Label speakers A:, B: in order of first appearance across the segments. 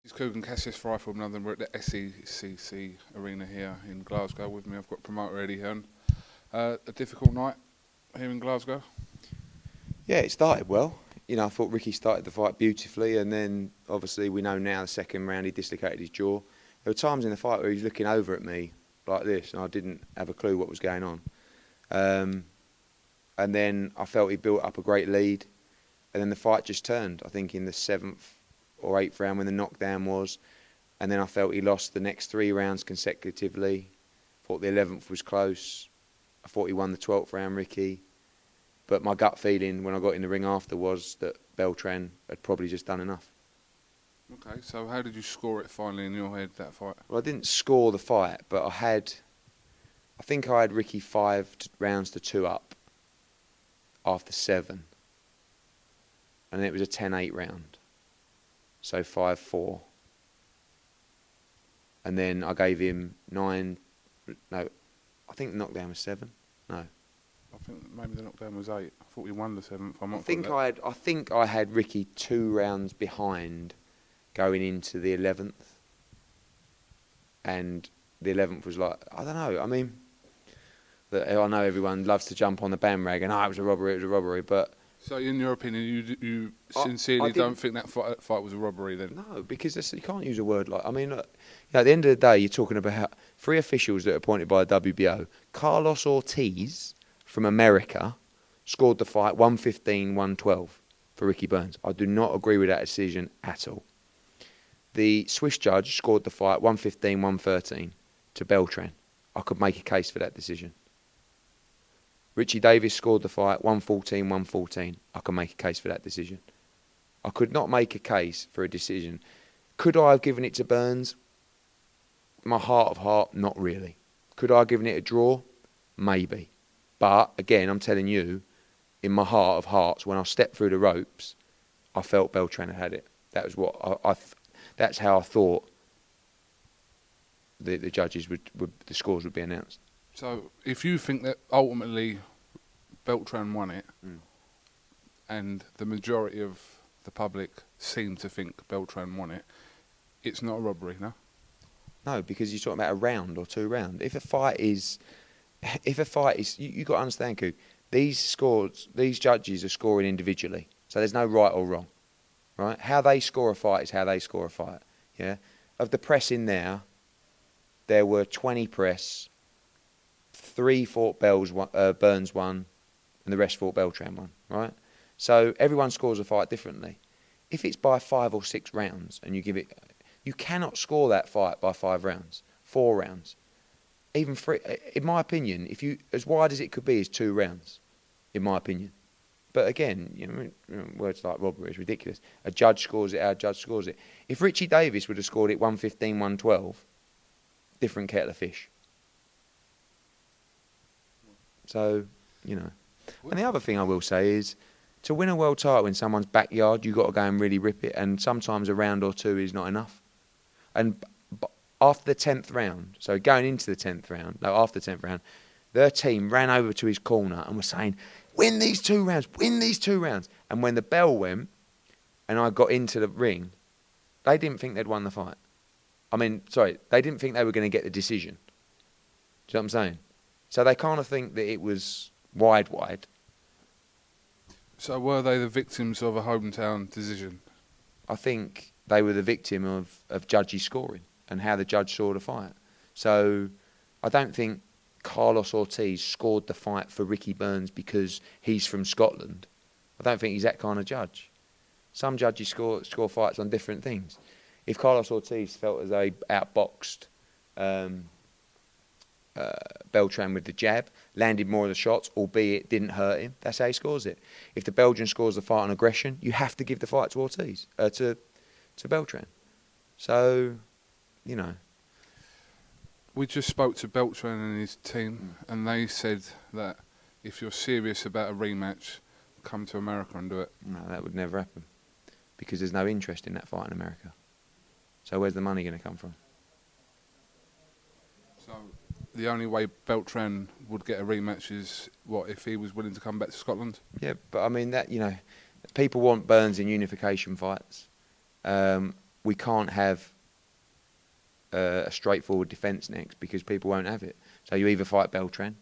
A: It's KUGAN CASSIUS Rifle from London. We're at the SECC arena here in Glasgow. With me, I've got promoter Eddie Hearn. A difficult night here in Glasgow.
B: Yeah, it started well. You know, I thought Ricky started the fight beautifully, and then obviously we know now the second round he dislocated his jaw. There were times in the fight where he was looking over at me like this, and I didn't have a clue what was going on. And then I felt he built up a great lead, and then the fight just turned. I think in the 7th or 8th round when the knockdown was, and then I felt he lost the next 3 rounds consecutively. Thought the 11th was close. I thought he won the 12th round, Ricky. But my gut feeling when I got in the ring after was that Beltran had probably just done enough.
A: Okay, so how did you score it finally in your head, that fight?
B: Well, I didn't score the fight, but I think I had Ricky 5 rounds to 2 up after 7. And then it was a 10-8 round. So 5-4. And then I gave him 9, no, I think the knockdown was 7. No.
A: I think maybe the knockdown was 8. I thought we won the 7th.
B: I think I had Ricky 2 rounds behind going into the 11th. And the 11th was like, I don't know, I mean, I know everyone loves to jump on the bandwagon, it was a robbery, but...
A: So in your opinion, you sincerely don't think that fight was a robbery then?
B: No, because you can't use a word like... I mean, look, you know, at the end of the day, you're talking about 3 officials that are appointed by the WBO. Carlos Ortiz from America scored the fight 115-112 for Ricky Burns. I do not agree with that decision at all. The Swiss judge scored the fight 115-113 to Beltran. I could make a case for that decision. Richie Davis scored the fight 114-114. I can make a case for that decision. I could not make a case for a decision. Could I have given it to Burns? My heart of heart, not really. Could I have given it a draw? Maybe. But, again, I'm telling you, in my heart of hearts, when I stepped through the ropes, I felt Beltran had it. That was what that's how I thought the judges the scores would be announced.
A: So, if you think that ultimately Beltran won it, and the majority of the public seem to think Beltran won it, it's not a robbery, no?
B: No, because you're talking about a round or 2 rounds. If a fight is, you got to understand, Coop, these judges are scoring individually, so there's no right or wrong, right? How they score a fight is how they score a fight. Yeah, of the press in there were 20 press. 3 thought Burns won, and the rest thought Beltran won, right? So everyone scores a fight differently. If it's by 5 or 6 rounds, and you cannot score that fight by 5 rounds, 4 rounds, even 3. In my opinion, as wide as it could be is 2 rounds, in my opinion. But again, you know, words like robbery is ridiculous. A judge scores it, our judge scores it. If Richie Davis would have scored it 115-112, different kettle of fish. So, you know. And the other thing I will say is, to win a world title in someone's backyard, you've got to go and really rip it. And sometimes a round or 2 is not enough. And after the 10th round, so going into the 10th round, no, after the 10th round, their team ran over to his corner and was saying, win these 2 rounds, win these 2 rounds. And when the bell went and I got into the ring, they didn't think they'd won the fight. They didn't think they were going to get the decision. Do you know what I'm saying? So they kind of think that it was wide.
A: So were they the victims of a hometown decision?
B: I think they were the victim of judges scoring and how the judge saw the fight. So I don't think Carlos Ortiz scored the fight for Ricky Burns because he's from Scotland. I don't think he's that kind of judge. Some judges score fights on different things. If Carlos Ortiz felt as though he outboxed Beltran with the jab, landed more of the shots, albeit didn't hurt him, that's how he scores it. If the Belgian scores the fight on aggression, you have to give the fight to Ortiz, to Beltran. So, you know.
A: We just spoke to Beltran and his team, and they said that if you're serious about a rematch, come to America and do it.
B: No, that would never happen, because there's no interest in that fight in America. So where's the money going to come from?
A: So the only way Beltran would get a rematch is, what, if he was willing to come back to Scotland?
B: Yeah, but I mean, that, you know, people want Burns in unification fights. we can't have a straightforward defence next because people won't have it. So you either fight Beltran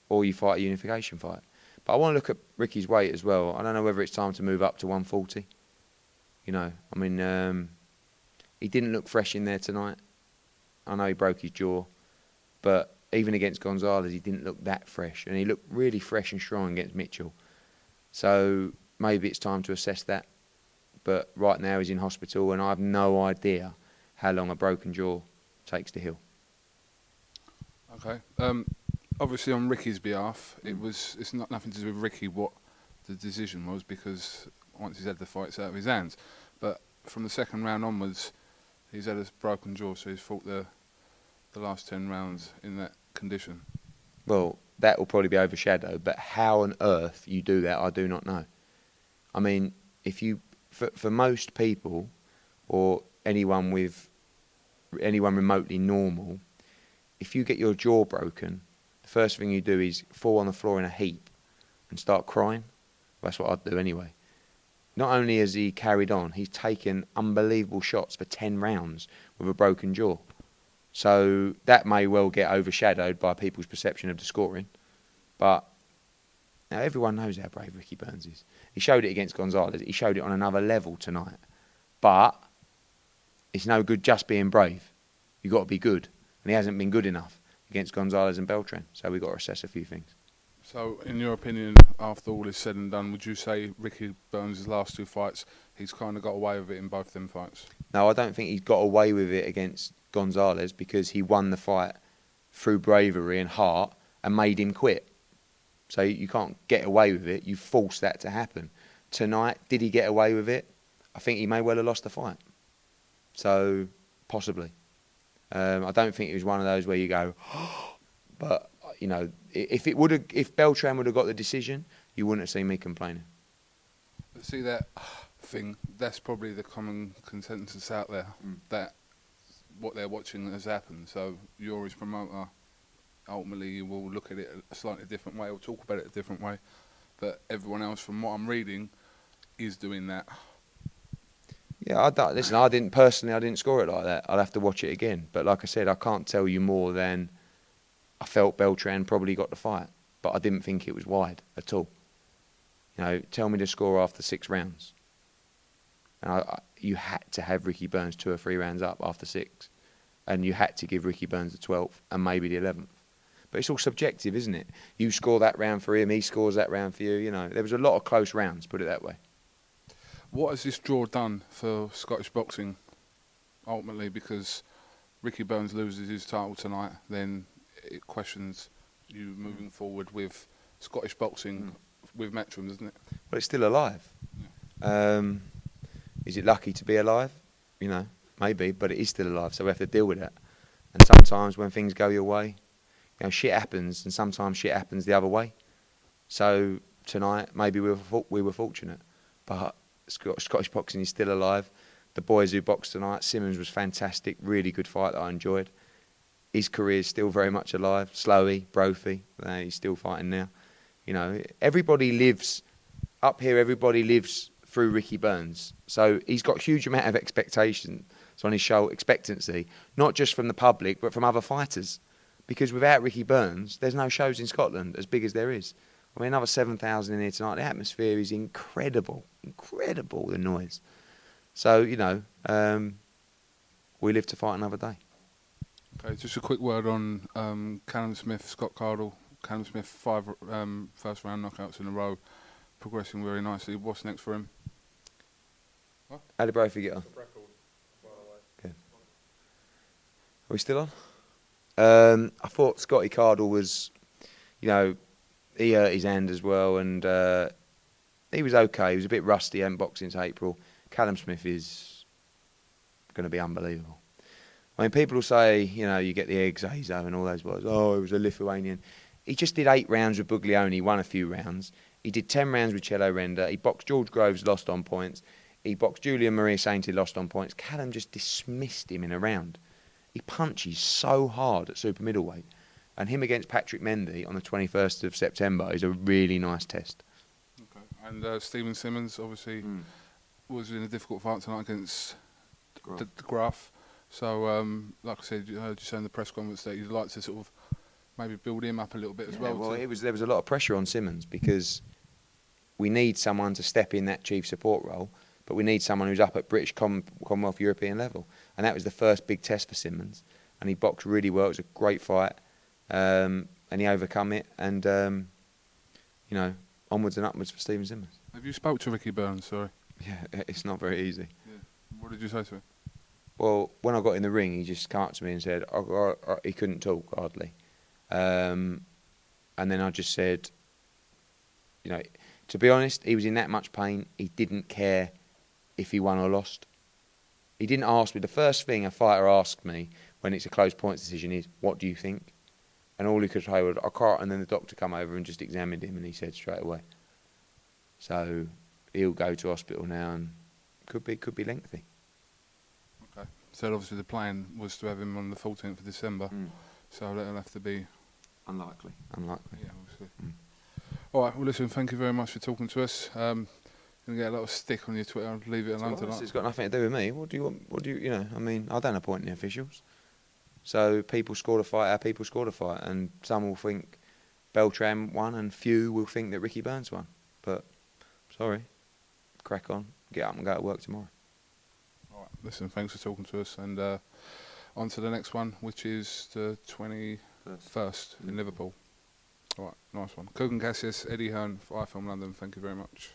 B: or you fight a unification fight. But I want to look at Ricky's weight as well. I don't know whether it's time to move up to 140. You know, I mean, he didn't look fresh in there tonight. I know he broke his jaw, but even against Gonzalez, he didn't look that fresh. And he looked really fresh and strong against Mitchell. So maybe it's time to assess that. But right now he's in hospital, and I have no idea how long a broken jaw takes to heal.
A: Okay. Obviously, on Ricky's behalf, it's not nothing to do with Ricky what the decision was, because once he's had the fights out of his hands. But from the second round onwards, he's had a broken jaw, so he's fought the last 10 rounds in that condition.
B: Well, that will probably be overshadowed, but how on earth you do that, I do not know. I mean, if you, for most people, or anyone remotely normal, if you get your jaw broken, the first thing you do is fall on the floor in a heap and start crying. That's what I'd do anyway. Not only has he carried on, he's taken unbelievable shots for 10 rounds with a broken jaw. So that may well get overshadowed by people's perception of the scoring. But now everyone knows how brave Ricky Burns is. He showed it against Gonzalez. He showed it on another level tonight. But it's no good just being brave. You've got to be good. And he hasn't been good enough against Gonzalez and Beltran. So we've got to assess a few things.
A: So, in your opinion, after all is said and done, would you say Ricky Burns' last 2 fights, he's kind of got away with it in both them fights?
B: No, I don't think he's got away with it against Gonzalez, because he won the fight through bravery and heart and made him quit. So you can't get away with it. You force that to happen. Tonight, did he get away with it? I think he may well have lost the fight. So, possibly. I don't think it was one of those where you go, but, you know, if Beltran would have got the decision, you wouldn't have seen me complaining.
A: See, that thing, that's probably the common consensus out there, that what they're watching has happened. So you're his promoter. Ultimately, you will look at it a slightly different way, or talk about it a different way. But everyone else, from what I'm reading, is doing that.
B: Yeah, I didn't score it like that. I'll have to watch it again. But like I said, I can't tell you more than I felt Beltran probably got the fight, but I didn't think it was wide at all. You know, tell me the score after 6 rounds. And you had to have Ricky Burns 2 or 3 rounds up after 6. And you had to give Ricky Burns the 12th and maybe the 11th. But it's all subjective, isn't it? You score that round for him, he scores that round for you. You know, there was a lot of close rounds, put it that way.
A: What has this draw done for Scottish boxing, ultimately? Because Ricky Burns loses his title tonight, then it questions you moving forward with Scottish boxing with Matchroom, doesn't it?
B: But it's still alive. Yeah. Is it lucky to be alive? You know, maybe, but it is still alive, so we have to deal with that. And sometimes when things go your way, you know, shit happens, and sometimes shit happens the other way. So tonight, maybe we were fortunate, but Scottish boxing is still alive. The boys who boxed tonight, Simmons was fantastic, really good fight that I enjoyed. His career is still very much alive. Slowey, Brophy, he's still fighting now. You know, everybody lives up here. Everybody lives through Ricky Burns, so he's got a huge amount of expectation. So on his show, expectancy, not just from the public, but from other fighters. Because without Ricky Burns, there's no shows in Scotland as big as there is. I mean, another 7,000 in here tonight. The atmosphere is incredible, the noise. So, you know, we live to fight another day.
A: Okay, just a quick word on Callum Smith, Scott Cardle. Callum Smith, 5 first round knockouts in a row, progressing very nicely. What's next for him? What?
B: How did Brophy get on? Good. Are we still on? I thought Scotty Cardle was, you know, he hurt his hand as well, and he was okay. He was a bit rusty, hadn't boxed since April. Callum Smith is going to be unbelievable. I mean, people will say, you know, you get the Exazo and all those words. Oh, it was a Lithuanian. He just did 8 rounds with Buglioni, won a few rounds. He did 10 rounds with Cello Renda. He boxed George Groves, lost on points. He boxed Julian Maria Sainted, lost on points. Callum just dismissed him in a round. He punches so hard at super middleweight. And him against Patrick Mendy on the 21st of September is a really nice test. Okay.
A: And Stephen Simmons, obviously, was in a difficult fight tonight against the graph. So, like I said, I heard you say in the press conference that you'd like to sort of maybe build him up a little bit as well.
B: Well, there was a lot of pressure on Simmons because we need someone to step in that chief support role, but we need someone who's up at British Commonwealth European level. And that was the first big test for Simmons. And he boxed really well. It was a great fight. And he overcome it. And, you know, onwards and upwards for Stephen Simmons.
A: Have you spoke to Ricky Burns, sorry?
B: Yeah, it's not very easy.
A: Yeah. What did you say to him?
B: Well, when I got in the ring, he just came up to me and said, he couldn't talk hardly. And then I just said, you know, to be honest, he was in that much pain, he didn't care if he won or lost. He didn't ask me. The first thing a fighter asks me when it's a close points decision is, what do you think? And all he could say was, I can't. And then the doctor come over and just examined him and he said straight away. So he'll go to hospital now and could be lengthy.
A: Okay. So obviously the plan was to have him on the 14th of December. So that'll have to be...
B: Unlikely.
A: Yeah, obviously. All right, well, listen, thank you very much for talking to us. Going to get a lot of stick on your Twitter. I'll leave it alone tonight.
B: It's got nothing to do with me. What do you want? You know, I mean, I don't appoint the officials. So people scored a fight, our people scored a fight. And some will think Beltran won and few will think that Ricky Burns won. But, sorry, crack on, get up and go to work tomorrow.
A: All right, listen, thanks for talking to us. And on to the next one, which is the 21st in Liverpool. All right, nice one. KUGAN, CASSIUS, Eddie Hearn, for iFilm London. Thank you very much.